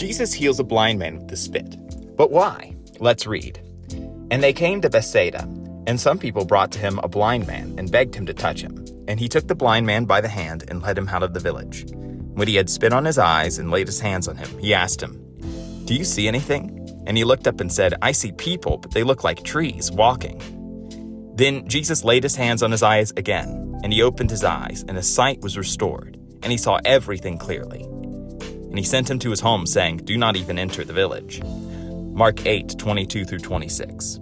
Jesus heals a blind man with the spit. But why? Let's read. And they came to Bethsaida, and some people brought to him a blind man and begged him to touch him. And he took the blind man by the hand and led him out of the village. When he had spit on his eyes and laid his hands on him, he asked him, "Do you see anything?" And he looked up and said, "I see people, but they look like trees walking." Then Jesus laid his hands on his eyes again, and he opened his eyes, and his sight was restored, and he saw everything clearly. And he sent him to his home, saying, "Do not even enter the village." Mark 8:22-26.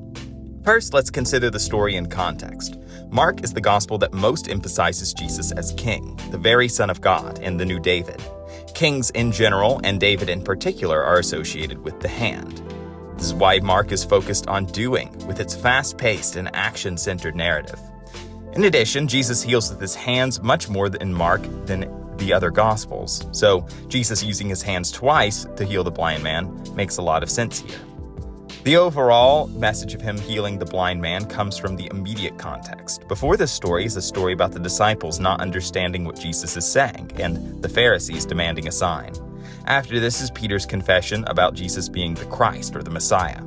First, let's consider the story in context. Mark is the gospel that most emphasizes Jesus as king, the very Son of God, and the new David. Kings in general, and David in particular, are associated with the hand. This is why Mark is focused on doing, with its fast-paced and action-centered narrative. In addition, Jesus heals with his hands much more in Mark than the other Gospels. So, Jesus using his hands twice to heal the blind man makes a lot of sense here. The overall message of him healing the blind man comes from the immediate context. Before this story is a story about the disciples not understanding what Jesus is saying and the Pharisees demanding a sign. After this is Peter's confession about Jesus being the Christ or the Messiah.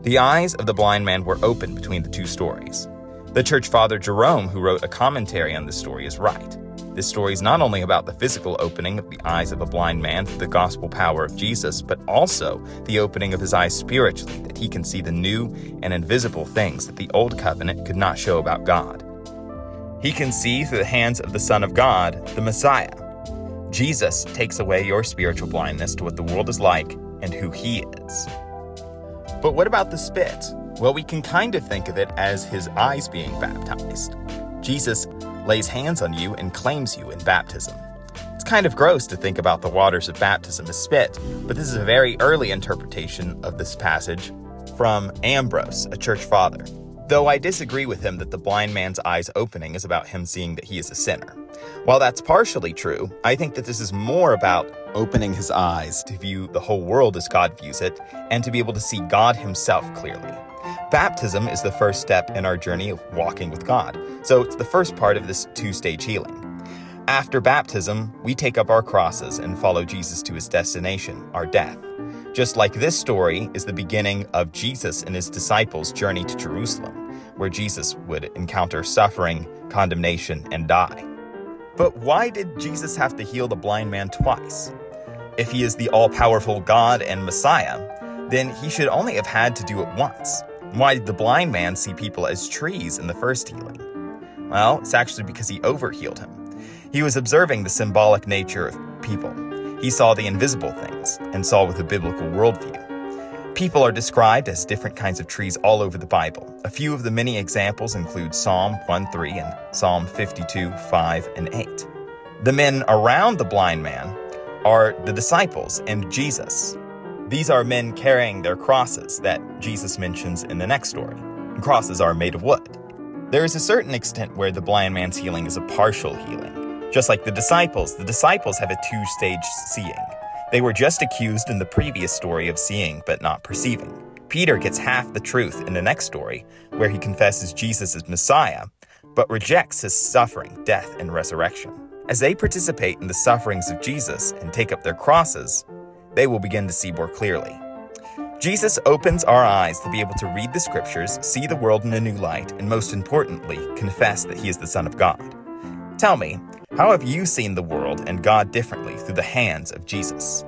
The eyes of the blind man were open between the two stories. The church father Jerome, who wrote a commentary on this story, is right. This story is not only about the physical opening of the eyes of a blind man through the gospel power of Jesus, but also the opening of his eyes spiritually, that he can see the new and invisible things that the old covenant could not show about God. He can see through the hands of the Son of God, the Messiah. Jesus takes away your spiritual blindness to what the world is like and who he is. But what about the spit? Well, we can kind of think of it as his eyes being baptized. Jesus lays hands on you and claims you in baptism. It's kind of gross to think about the waters of baptism as spit, but this is a very early interpretation of this passage from Ambrose, a church father. Though I disagree with him that the blind man's eyes opening is about him seeing that he is a sinner. While that's partially true, I think that this is more about opening his eyes to view the whole world as God views it and to be able to see God himself clearly. Baptism is the first step in our journey of walking with God, so it's the first part of this two-stage healing. After baptism, we take up our crosses and follow Jesus to his destination, our death. Just like this story is the beginning of Jesus and his disciples' journey to Jerusalem, where Jesus would encounter suffering, condemnation, and die. But why did Jesus have to heal the blind man twice? If he is the all-powerful God and Messiah, then he should only have had to do it once. Why did the blind man see people as trees in the first healing? Well, it's actually because he overhealed him. He was observing the symbolic nature of people. He saw the invisible things and saw with a biblical worldview. People are described as different kinds of trees all over the Bible. A few of the many examples include Psalm 1:3 and Psalm 52:5 and 8. The men around the blind man are the disciples and Jesus. These are men carrying their crosses that Jesus mentions in the next story. And crosses are made of wood. There is a certain extent where the blind man's healing is a partial healing. Just like the disciples have a two-stage seeing. They were just accused in the previous story of seeing but not perceiving. Peter gets half the truth in the next story, where he confesses Jesus as Messiah, but rejects his suffering, death, and resurrection. As they participate in the sufferings of Jesus and take up their crosses, they will begin to see more clearly. Jesus opens our eyes to be able to read the scriptures, see the world in a new light, and most importantly, confess that he is the Son of God. Tell me, how have you seen the world and God differently through the hands of Jesus?